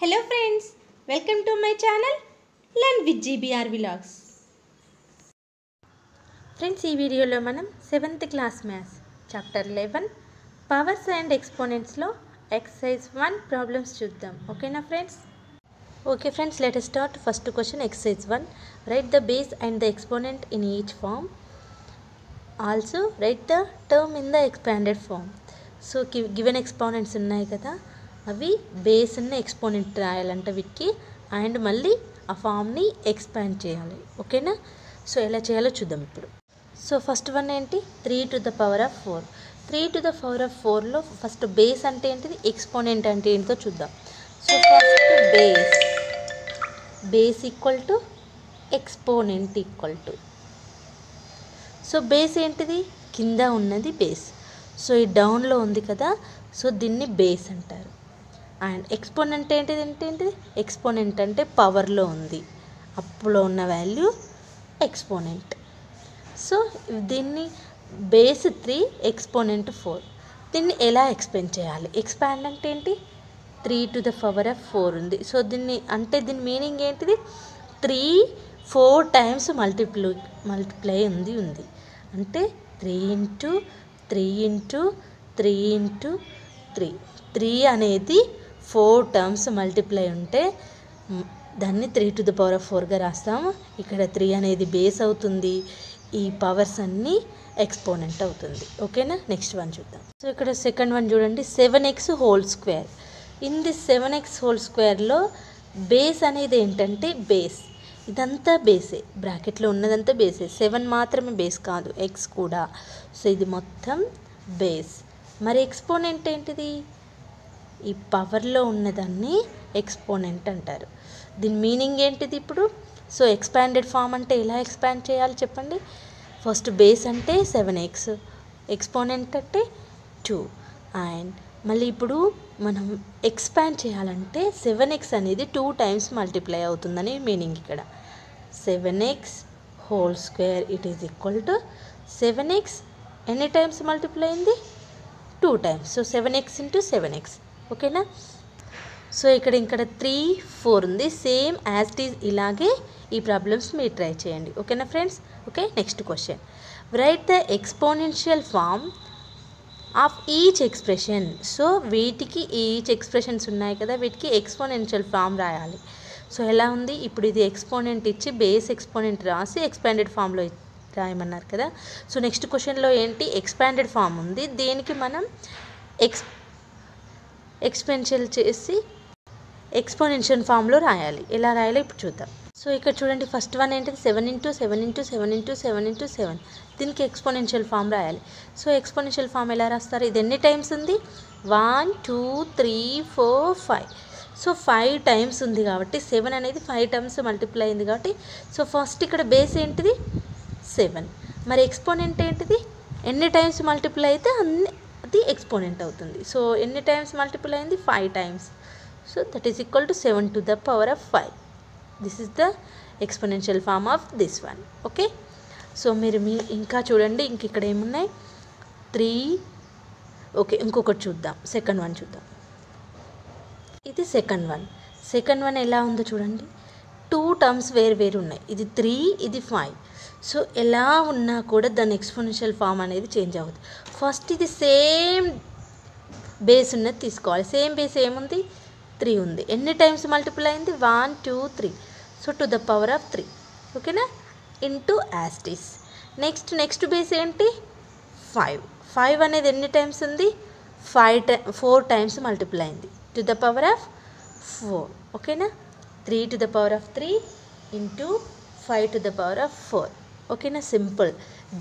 Hello friends, welcome to my channel Learn with GBR Vlogs. Friends, ఈ వీడియోలో మనం 7th class maths chapter 11 powers and ఎక్స్పోనెంట్స్లో exercise 1 problems చూద్దాం. ఓకేనా friends? Okay friends, let us start. First question exercise 1. Write the base and the exponent in each form. Also write the term in the expanded form. So given exponents ఉన్నాయి కదా, అవి base ఉన్న exponent రాయాలంట వీటికి, and మళ్ళీ ఆ ఫామ్ని expand చేయాలి. ఓకేనా? సో ఎలా చేయాలో చూద్దాం ఇప్పుడు. సో ఫస్ట్ వన్ ఏంటి? 3 to the power of 4. 3 to the power of 4లో ఫస్ట్ బేస్ అంటే ఏంటిది, ఎక్స్పోనెంట్ అంటే ఏంటిదో చూద్దాం. So first base equal to exponent equal to. So base ఏంటిది? కింద ఉన్నది బేస్. సో ఈ డౌన్లో ఉంది కదా, సో దీన్ని బేస్ అంటారు. అండ్ ఎక్స్పోనెంట్ ఏంటిది? ఎక్స్పోనెంట్ అంటే పవర్లో ఉంది, అప్పులో ఉన్న వాల్యూ ఎక్స్పోనెంట్. సో దీన్ని బేస్ 3, ఎక్స్పోనెంట్ 4. దీన్ని ఎలా ఎక్స్పాండ్ చేయాలి? ఎక్స్పాండ్ అంటే ఏంటి? 3 to the power of 4 ఉంది. సో దీన్ని అంటే దీని మీనింగ్ ఏంటిది? 3 4 times మల్టిప్లై ఉంది అంటే 3 into 3 into 3 into 3. 3 అనేది 4 terms మల్టిప్లై ఉంటే దాన్ని 3 to the power of 4గా రాస్తాము. ఇక్కడ 3 అనేది బేస్ అవుతుంది, ఈ పవర్స్ అన్నీ ఎక్స్పోనెంట్ అవుతుంది. ఓకేనా? నెక్స్ట్ వన్ చూద్దాం. సో ఇక్కడ సెకండ్ వన్ చూడండి, 7x whole square. In the 7x whole స్క్వేర్లో బేస్ అనేది ఏంటంటే బేస్, ఇదంతా బేసే, బ్రాకెట్లో ఉన్నదంతా బేసే. 7 మాత్రమే బేస్ కాదు, ఎక్స్ కూడా. సో ఇది మొత్తం బేస్. మరి ఎక్స్పోనెంట్ ఏంటిది? ఈ పవర్లో ఉన్నదాన్ని ఎక్స్పోనెంట్ అంటారు. దీని మీనింగ్ ఏంటిది ఇప్పుడు? సో ఎక్స్పాండెడ్ ఫామ్ అంటే ఎలా ఎక్స్పాండ్ చేయాలి చెప్పండి. ఫస్ట్ బేస్ అంటే 7x, ఎక్స్పోనెంట్ అంటే 2. అండ్ మళ్ళీ ఇప్పుడు మనం ఎక్స్పాండ్ చేయాలంటే 7x అనేది 2 times మల్టిప్లై అవుతుందని మీనింగ్ ఇక్కడ. 7x whole square it is equal to 7x ఎన్ని టైమ్స్ మల్టిప్లై అయింది? 2 times. So 7x into 7x. ఓకేనా? సో ఇక్కడ 3 4 ఉంది, సేమ్ యాజ్ ఇట్ ఈజ్. ఇలాగే ఈ ప్రాబ్లమ్స్ మీరు ట్రై చేయండి. ఓకేనా friends? Okay, next question. Write the exponential form of each expression. So వీటికి ఈచ్ ఎక్స్ప్రెషన్స్ ఉన్నాయి కదా, వీటికి ఎక్స్పోనెన్షియల్ ఫార్మ్ రాయాలి. సో ఎలా ఉంది? ఇప్పుడు ఇది ఎక్స్పోనెంట్ ఇచ్చి బేస్ ఎక్స్పోనెంట్ రాసి ఎక్స్పాండెడ్ ఫామ్లో రాయమన్నారు కదా. సో నెక్స్ట్ క్వశ్చన్లో ఏంటి? ఎక్స్పాండెడ్ ఫామ్ ఉంది, దీనికి మనం ఎక్స్పెన్షియల్ చేసి ఎక్స్పోనెన్షియల్ ఫామ్లో రాయాలి. ఎలా రాయాలో ఇప్పుడు చూద్దాం. సో ఇక్కడ చూడండి, ఫస్ట్ వన్ ఏంటిది? 7 into 7 into 7 into 7 into 7. దీనికి ఎక్స్పోనెన్షియల్ ఫామ్ రాయాలి. సో ఎక్స్పోనెన్షియల్ ఫామ్ ఎలా రాస్తారు? ఇది ఎన్ని టైమ్స్ ఉంది? 1 2 3 4 5. సో 5 times ఉంది కాబట్టి 7 అనేది 5 times మల్టిప్లై అయింది కాబట్టి, సో ఫస్ట్ ఇక్కడ బేస్ ఏంటిది? 7. మరి ఎక్స్పోనెంట్ ఏంటిది? ఎన్ని టైమ్స్ మల్టిప్లై అయితే అది ఎక్స్పోనెంట్ అవుతుంది. సో ఎన్ని టైమ్స్ మల్టిప్లై అయింది? 5 times. So that is equal to 7 to the power of 5. This is the exponential form of this one. Okay, so మీరు ఇంకా చూడండి, ఇక్కడ ఏమున్నాయి? 3. ఓకే, ఇంకొకటి చూద్దాం, సెకండ్ వన్ చూద్దాం. ఇది సెకండ్ వన్ ఎలా ఉందో చూడండి. 2 terms వేరు ఉన్నాయి, ఇది 3 ఇది 5. సో ఎలా ఉన్నా కూడా దాని ఎక్స్పోనెన్షియల్ ఫామ్ అనేది చేంజ్ అవుతుంది. ఫస్ట్ ఇది సేమ్ బేస్ ఉన్నది తీసుకోవాలి. సేమ్ బేస్ ఏముంది? 3 ఉంది. ఎన్ని టైమ్స్ మల్టిప్లై అయింది? 1 2 3. So to the power of 3. ఓకేనా? ఇంటూ యాస్టిస్. నెక్స్ట్ బేస్ ఏంటి? 5. 5 అనేది ఎన్ని టైమ్స్ ఉంది? 4 times మల్టిప్లై అయింది, టు ద పవర్ ఆఫ్ 4. ఓకేనా? 3 to the power of 3 into 5 to the power of 4. ఓకేనా? సింపుల్.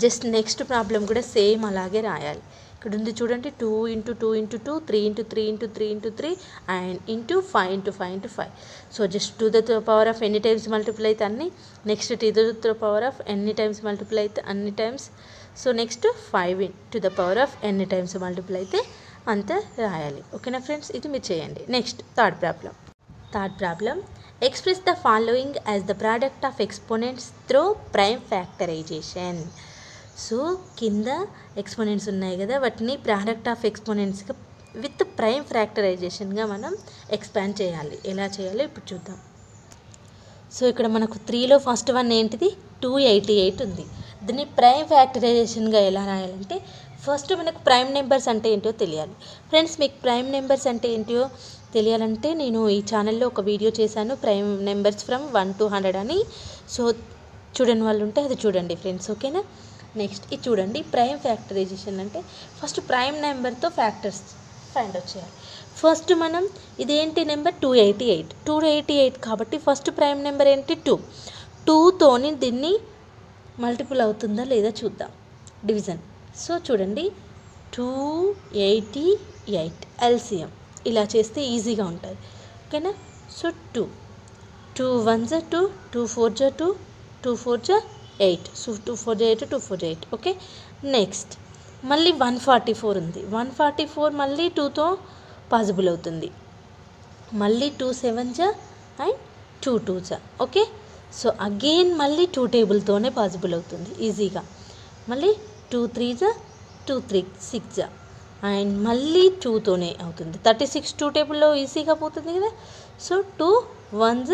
జస్ట్ నెక్స్ట్ ప్రాబ్లం కూడా సేమ్ అలాగే రాయాలి. ఇక్కడ ఉంది చూడండి, 2 into 2 into 2, 3 into 3 into 3 into 3 and into 5 into 5 into 5. So just 2 to the power of ఎన్ని times multiply అయితే అన్ని, next 2 to the power of ఎన్ని టైమ్స్ మల్టిప్లై అయితే అన్ని times. So next 5 to the power of ఎన్ని times multiply అయితే అంత రాయాలి. ఓకేనా ఫ్రెండ్స్? ఇది మీరు చేయండి. Next third problem. Express the following as the product of exponents through prime factorization. So కింద ఎక్స్పోనెంట్స్ ఉన్నాయి కదా, వాటిని ప్రోడక్ట్ ఆఫ్ ఎక్స్పోనెంట్స్గా విత్ ప్రైమ్ ఫ్యాక్టరైజేషన్గా మనం ఎక్స్పాండ్ చేయాలి. ఎలా చేయాలో ఇప్పుడు చూద్దాం. సో ఇక్కడ మనకు 3లో ఫస్ట్ వన్ ఏంటిది 288 ఉంది. దీన్ని ప్రైమ్ ఫ్యాక్టరైజేషన్గా ఎలా రాయాలంటే ఫస్ట్ మనకు ప్రైమ్ నెంబర్స్ అంటే ఏంటో తెలియాలి. ఫ్రెండ్స్, మీకు ప్రైమ్ నెంబర్స్ అంటే ఏంటో తెలియాలంటే నేను ఈ ఛానల్లో ఒక వీడియో చేశాను, ప్రైమ్ నెంబర్స్ ఫ్రమ్ 1 to 100 అని. సో చూడని వాళ్ళు ఉంటే అది చూడండి ఫ్రెండ్స్, ఓకేనా. నెక్స్ట్ ఇది చూడండి, ప్రైమ్ ఫ్యాక్టరైజేషన్ అంటే ఫస్ట్ ప్రైమ్ నెంబర్తో ఫ్యాక్టర్స్ ఫైండ్ అవుట్ చేయాలి. ఫస్ట్ మనం ఇదేంటి నెంబర్ 288 కాబట్టి ఫస్ట్ ప్రైమ్ నెంబర్ ఏంటి 2తోని దీన్ని మల్టిపుల్ అవుతుందా లేదా చూద్దాం, డివిజన్. సో చూడండి 288 ఎల్సిఎం ఇలా చేస్తే ఈజీగా ఉంటుంది, ఓకేనా. So 2 1s 2 2 4s 2 2 4s 8 so 2 4s 8 2 4s 8 okay. Next మళ్ళీ 144 ఉంది. 144 మళ్ళీ 2తో పాసిబుల్ అవుతుంది. మళ్ళీ 2 7s and 2 2s okay. So again మళ్ళీ 2 టేబుల్తోనే పాసిబుల్ అవుతుంది ఈజీగా. మళ్ళీ 2 3s 2 3 6 అండ్ మళ్ళీ 2తోనే అవుతుంది. 36 2 టేబుల్లో ఈజీగా పోతుంది కదా. So 2 1s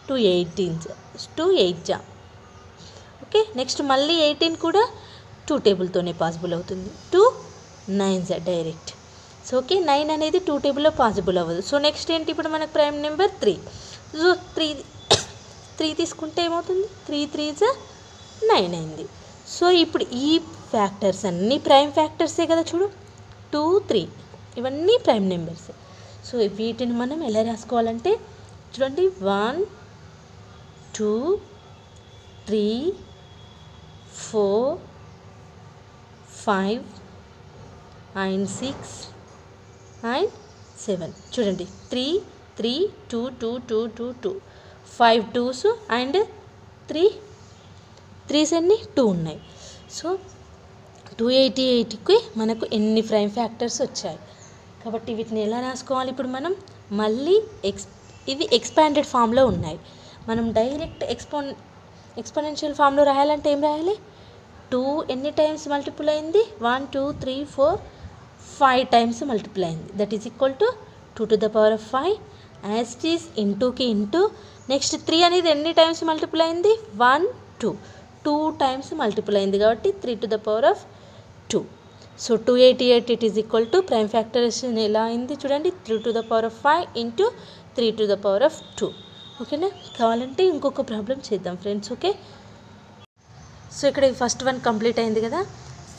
2 18s 2 8s okay. Next మళ్ళీ 18 కూడా 2 టేబుల్తోనే పాసిబుల్ అవుతుంది. 2 9s డైరెక్ట్. సో ఓకే, 9 అనేది 2 టేబుల్లో పాసిబుల్ అవ్వదు. సో నెక్స్ట్ ఏంటి ఇప్పుడు మనకు ప్రైమ్ నెంబర్ 3. సో 3 తీసుకుంటే ఏమవుతుంది 3 3s 9 అయింది. సో ఇప్పుడు ఈ ఫ్యాక్టర్స్ అన్నీ ప్రైమ్ ఫ్యాక్టర్సే కదా, చూడు 2 3 ఇవన్నీ ప్రైమ్ నెంబర్స్. సో వీటిని మనం ఎలా రాసుకోవాలంటే చూడండి 1 2 3 4 5 and 6 and 7 చూడండి 3 3 2 2 2 2 2 5 2s అండ్ 3s అన్నీ 2 ఉన్నాయి. సో 288కి మనకు ఎన్ని ప్రైమ్ ఫ్యాక్టర్స్ వచ్చాయి కాబట్టి వీటిని ఎలా రాసుకోవాలి ఇప్పుడు మనం మళ్ళీ ఇవి ఎక్స్పాండెడ్ ఫామ్లో ఉన్నాయి. మనం డైరెక్ట్ ఎక్స్పోనెన్షియల్ ఫామ్లో రాయాలంటే ఏం రాయాలి 2 ఎన్ని టైమ్స్ మల్టిపుల్ అయింది 1 2 3 4 5 టైమ్స్ మల్టిపుల్ అయింది. That is equal to 2 to the power of 5 as it is ఇంటూకి ఇంటూ. నెక్స్ట్ 3 అనేది ఎన్ని టైమ్స్ మల్టిపుల్ అయింది 1 2 టైమ్స్ మల్టిపుల్ అయింది కాబట్టి 3 to the power of 2. So 288 it is equal to prime factorization ఎలా అయింది చూడండి 3 to the power of 5 into 3 to the power of 2 ఓకేనా. కావాలంటే ఇంకొక ప్రాబ్లం చేద్దాం ఫ్రెండ్స్, ఓకే. సో ఇక్కడ ఫస్ట్ వన్ కంప్లీట్ అయింది కదా,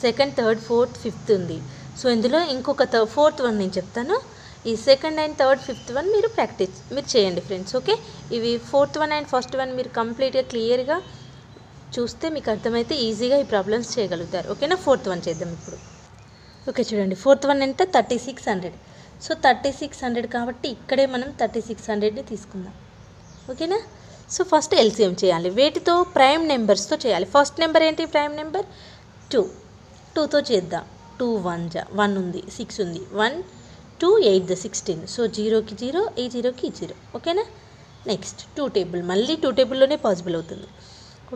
సెకండ్ థర్డ్ ఫోర్త్ ఫిఫ్త్ ఉంది. సో ఇందులో ఇంకొక ఫోర్త్ వన్ నేను చెప్తాను. ఈ second and third fifth one మీరు చేయండి ఫ్రెండ్స్, ఓకే. ఇవి fourth one and first one మీరు కంప్లీట్గా క్లియర్గా చూస్తే మీకు అర్థమైతే ఈజీగా ఈ ప్రాబ్లమ్స్ చేయగలుగుతారు, ఓకేనా. ఫోర్త్ వన్ చేద్దాం ఇప్పుడు, ఓకే. చూడండి ఫోర్త్ వన్ అంటే 3600. సో 3600 కాబట్టి ఇక్కడే మనం 3600ని తీసుకుందాం, ఓకేనా. సో ఫస్ట్ ఎల్సిఎం చేయాలి, వేటితో ప్రైమ్ నెంబర్స్తో చేయాలి. ఫస్ట్ నెంబర్ ఏంటి ప్రైమ్ నెంబర్ 2తో చేద్దాం. 2 1s 1 ఉంది 6 ఉంది 1 2 8 16 సో 0కి 0 ఈ 0కి 0 ఓకేనా. నెక్స్ట్ 2 టేబుల్ మళ్ళీ 2 టేబుల్లోనే పాసిబుల్ అవుతుంది,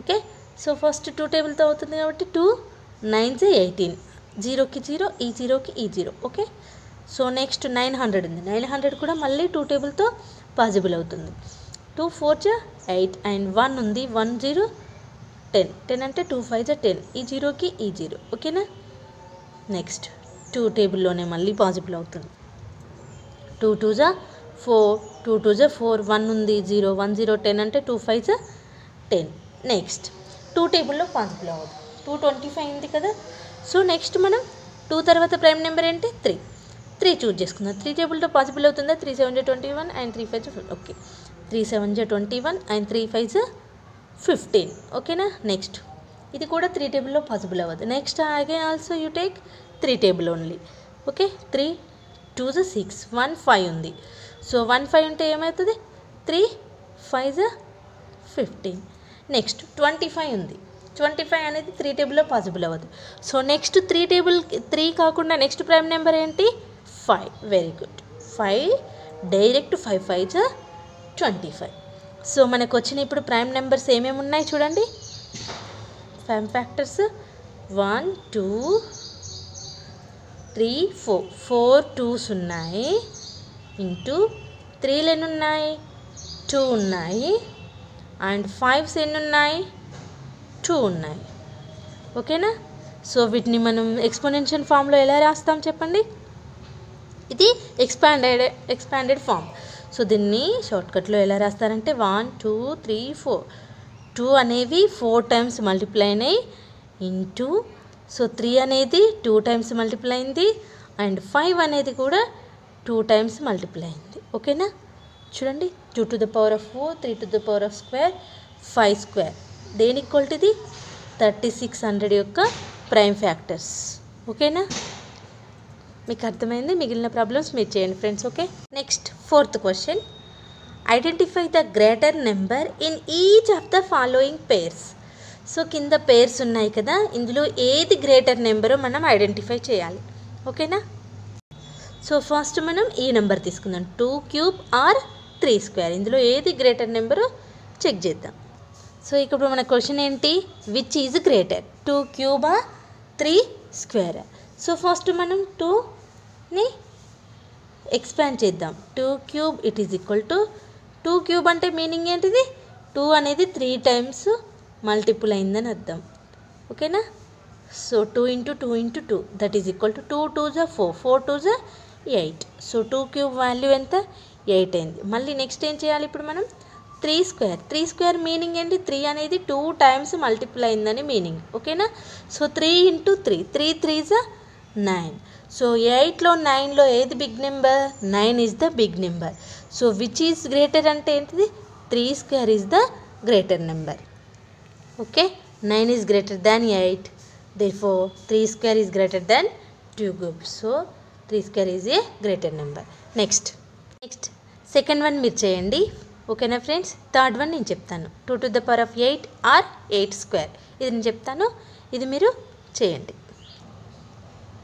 ఓకే. సో ఫస్ట్ 2 టేబుల్తో అవుతుంది కాబట్టి 2 9s 18 0కి 0 ఈ 0కి ఈ 0 ఓకే. సో నెక్స్ట్ 900 ఉంది. 900 కూడా మళ్ళీ 2 టేబుల్తో పాసిబుల్ అవుతుంది. 2 4s 8 అండ్ 1 ఉంది 1 0 10 10 అంటే 2 5s 10 ఈ 0కి ఈ 0 ఓకేనా. నెక్స్ట్ 2 టేబుల్లోనే మళ్ళీ పాసిబుల్ అవుతుంది. 2 2s 4 2 2s 4 1 ఉంది 0 1 0 10 అంటే 2 5s 10. నెక్స్ట్ 2 టేబుల్లో పాసిబుల్ అవ్వదు 225 ఉంది కదా. సో నెక్స్ట్ మనం 2 తర్వాత ప్రైమ్ నెంబర్ ఏంటి 3 చూజ్ చేసుకుందాం. 3 టేబుల్తో పాసిబుల్ అవుతుందా 3 7s 21 and 3 5s okay. 3 7s 21 and 3 5s 15 ఓకేనా. నెక్స్ట్ ఇది కూడా 3 టేబుల్లో పాసిబుల్ అవ్వదు. Next again also you take 3 table only okay. 3 2s 6 1 5 ఉంది. సో 1 5 ఉంటే ఏమవుతుంది 3 5s 15. నెక్స్ట్ 25 ఉంది. 25 అనేది 3 టేబుల్లో పాసిబుల్ అవ్వదు. సో నెక్స్ట్ 3 కాకుండా నెక్స్ట్ ప్రైమ్ నెంబర్ ఏంటి 5. Very good 5 direct 5 5s 25. So మనకు వచ్చిన ఇప్పుడు ప్రైమ్ నెంబర్స్ ఏమేమి ఉన్నాయి చూడండి. ప్రైమ్ ఫ్యాక్టర్స్ 1 2 3 4 4 2s ఉన్నాయి ఇంటూ 3లు ఎన్ని ఉన్నాయి 2 ఉన్నాయి అండ్ 5s ఎన్ని ఉన్నాయి 2 ఉన్నాయి. ఓకేనా? సో వీటిని మనం ఎక్స్పోనెన్షియల్ ఫామ్లో ఎలా రాస్తాం చెప్పండి. ఇది ఎక్స్పాండెడ్ ఫామ్. సో దీన్ని షార్ట్కట్లో ఎలా రాస్తారంటే 1 2 3 4 2 అనేవి 4 టైమ్స్ మల్టిప్లై అయినాయి ఇంటూ సో 3 అనేది 2 టైమ్స్ మల్టిప్లై అయింది అండ్ 5 అనేది కూడా 2 టైమ్స్ మల్టిప్లై అయింది. ఓకేనా? చూడండి 2 to the power of 4 3 to the power of square 5 square దేని ఈక్వల్ టు ఇది 3600 యొక్క ప్రైమ్ ఫ్యాక్టర్స్. ఓకేనా? మీకు అర్థమైంది. మిగిలిన ప్రాబ్లమ్స్ మీరు చేయండి friends. Okay, next 4th question. Identify the greater number in each of the following pairs. So కింద పేర్స్ ఉన్నాయి కదా, ఇందులో ఏది గ్రేటర్ నెంబరో మనం ఐడెంటిఫై చేయాలి. ఓకేనా? సో ఫస్ట్ మనం ఈ నెంబర్ తీసుకుందాం 2 క్యూబ్ ఆర్ 3 స్క్వేర్. ఇందులో ఏది గ్రేటర్ నెంబరో చెక్ చేద్దాం. సో ఇప్పుడు మన క్వశ్చన్ ఏంటి, which is greater 2 cube or 3 square. So first మనం 2ని ఎక్స్పాండ్ చేద్దాం. 2 cube it is equal to 2 cube అంటే మీనింగ్ ఏంటిది 2 అనేది 3 టైమ్స్ మల్టిపుల్ అయిందని అర్థం. ఓకేనా? So 2 into 2 into 2 that is equal to 2 2s 4 4 2s 8. So 2 cube value ఎంత 8 అయింది. మళ్ళీ నెక్స్ట్ ఏం చేయాలి ఇప్పుడు మనం 3 స్క్వేర్. 3 స్క్వేర్ మీనింగ్ ఏంటి 3 అనేది 2 టైమ్స్ మల్టిపుల్ అయిందని మీనింగ్. ఓకేనా? So 3 into 3 3 3s 9. సో 8లో 9లో ఏది big number 9 is the big number. So which is greater అంటే ఏంటిది 3 square is the greater number. Okay, 9 is greater than 8, therefore 3 square is greater than 2 cube. So 3 square is a greater number. Next second one మీరు చేయండి. ఓకేనా friends? Third one నేను చెప్తాను 2 to the power of 8 or 8 square. ఇది నేను చెప్తాను, ఇది మీరు చేయండి.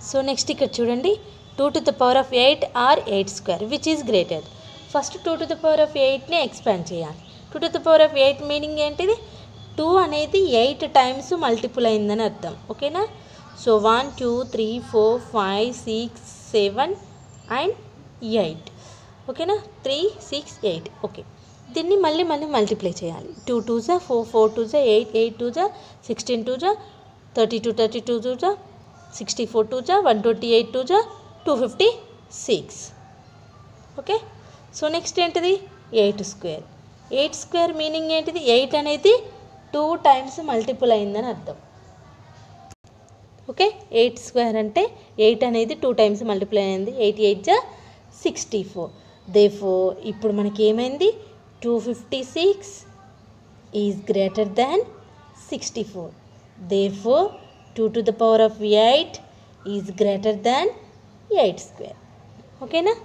సో నెక్స్ట్ ఇక్కడ చూడండి 2 to the power of 8 or 8 square which is greater. First 2 to the power of 8ని ఎక్స్పాండ్ చేయాలి. 2 to the power of 8 meaning ఏంటిది 2 అనేది 8 టైమ్స్ మల్టిపుల్ అయిందని అర్థం. ఓకేనా? So 1 2 3 4 5 6 7 and 8. ఓకేనా? 3 6 8. ఓకే, దీన్ని మళ్ళీ మల్టిప్లై చేయాలి. 2 2s 4 4 2s 8 8 2s 16 2s 32 32 2s 64 2s 128 2s 256. Okay, so next ఏంటిది 8 స్క్వేర్. 8 స్క్వేర్ మీనింగ్ ఏంటిది 8 అనేది 2 టైమ్స్ మల్టిపుల్ అయిందని అర్థం. ఓకే, 8 స్క్వేర్ అంటే 8 అనేది 2 టైమ్స్ మల్టిప్లై అయింది. 8 8 64. therefore ఇప్పుడు మనకి ఏమైంది 256 is greater than 64. therefore 2 to the power of 8 is greater than 8 square. ఓకేనా?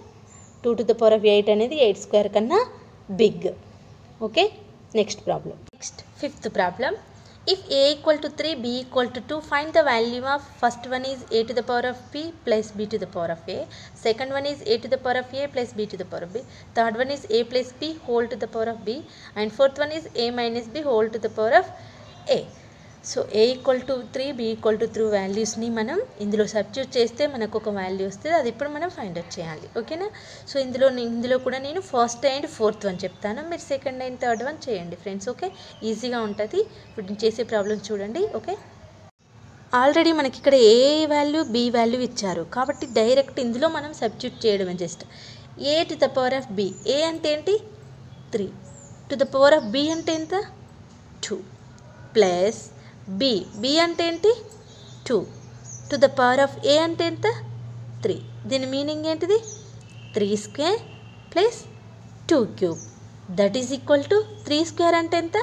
2 to the power of 8 అనేది 8 స్క్వేర్ కన్నా big. Okay, next problem. Next 5th problem. If a equal to 3, b equal to 2, find the value of first one is a to the power of b plus b to the power of a. Second one is a to the power of a plus b to the power of b. Third one is a plus b whole to the power of b. And fourth one is a minus b whole to the power of a. So a equal to 3 b equal to 3 వాల్యూస్ని మనం ఇందులో substitute చేస్తే మనకు ఒక value వస్తుంది. అది ఇప్పుడు మనం ఫైండ్ అవుట్ చేయాలి. ఓకేనా? సో ఇందులో కూడా నేను ఫస్ట్ అండ్ ఫోర్త్ వన్ చెప్తాను, మీరు సెకండ్ అండ్ థర్డ్ వన్ చేయండి ఫ్రెండ్స్. ఓకే, ఈజీగా ఉంటుంది. ఇప్పుడు నేను చేసే ప్రాబ్లమ్స్ చూడండి. ఓకే, ఆల్రెడీ మనకి ఇక్కడ ఏ వాల్యూ బి వాల్యూ ఇచ్చారు కాబట్టి డైరెక్ట్ ఇందులో మనం సబ్స్టిట్యూట్ చేయడమే. Just a to the power of b, a అంటే ఏంటి 3, to the power of b అంటే ఎంత 2 ప్లస్ బి అంటే ఏంటి 2 to the power of a అంటే ఎంత 3. దీని మీనింగ్ ఏంటిది 3 square plus 2 cube that is equal to 3 square అంటే ఎంత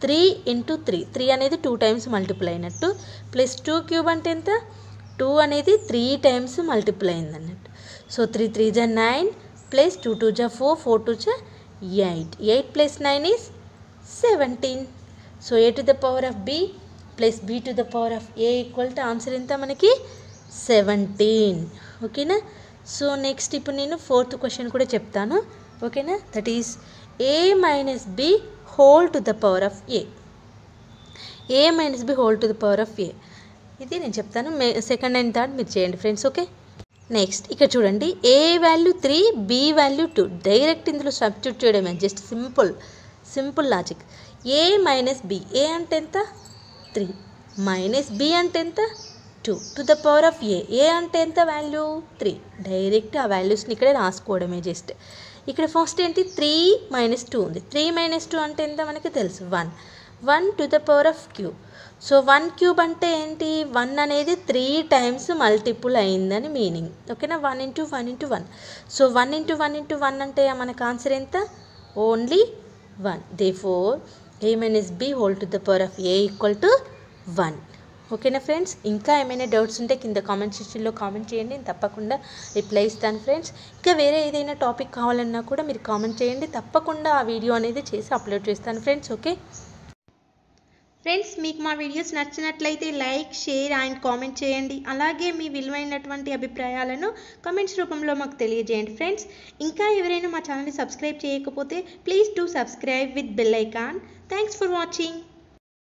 3 ఇంటూ 3. 3 అనేది 2 టైమ్స్ మల్టిపుల్ అయినట్టు ప్లస్ 2 క్యూబ్ అంటే ఎంత 2 అనేది 3 టైమ్స్ మల్టిపుల్ అయింది అన్నట్టు. So 3 3s 9 plus 2 2s 4 4 2s 8. 8 plus 9 is 17. So a to the power of b plus b to the power of a equal to answer ఎంత మనకి 17. ఓకేనా? సో నెక్స్ట్ ఇప్పుడు నేను ఫోర్త్ క్వశ్చన్ కూడా చెప్తాను. ఓకేనా? That is a minus b whole to the power of a. A minus b whole to the power of a ఇది నేను చెప్తాను. సెకండ్ అండ్ థర్డ్ మీరు చేయండి ఫ్రెండ్స్. ఓకే, నెక్స్ట్ ఇక్కడ చూడండి, ఏ వాల్యూ 3, బి వాల్యూ 2. డైరెక్ట్ ఇందులో సబ్స్టిట్యూట్ చేయడమే, just simple logic. A minus B, a అంటే ఎంత 3 మైనస్ బి అంటే ఎంత 2 to the power of a అంటే ఎంత వాల్యూ 3. డైరెక్ట్ ఆ వాల్యూస్ని ఇక్కడే రాసుకోవడమే జస్ట్. ఇక్కడ ఫస్ట్ ఏంటి 3 మైనస్ 2 ఉంది. 3 మైనస్ 2 అంటే ఎంత మనకి తెలుసు 1 to the power of cube. So 1 cube అంటే ఏంటి, 1 అనేది 3 టైమ్స్ మల్టిపుల్ అయిందని మీనింగ్. ఓకేనా, 1 into 1 into 1. So 1 into 1 into 1 అంటే మనకు ఆన్సర్ ఎంత, only 1. Therefore a minus b whole to the power of a equal to 1. ఓకేనా ఫ్రెండ్స్, ఇంకా ఏమైనా డౌట్స్ ఉంటే కింద కామెంట్ సెక్షన్లో కామెంట్ చేయండి, నేను తప్పకుండా రిప్లై ఇస్తాను ఫ్రెండ్స్. ఇంకా వేరే ఏదైనా టాపిక్ కావాలన్నా కూడా మీరు కామెంట్ చేయండి, తప్పకుండా ఆ వీడియో అనేది చేసి అప్లోడ్ చేస్తాను ఫ్రెండ్స్. ఓకే ఫ్రెండ్స్, మీకు మా వీడియోస్ నచ్చినట్లయితే లైక్, షేర్ అండ్ కామెంట్ చేయండి. అలాగే మీ విలువైనటువంటి అభిప్రాయాలను కామెంట్స్ రూపంలో మాకు తెలియజేయండి ఫ్రెండ్స్. ఇంకా ఎవరైనా మా ఛానల్ని సబ్స్క్రైబ్ చేయకపోతే please do subscribe with bell icon. Thanks for watching.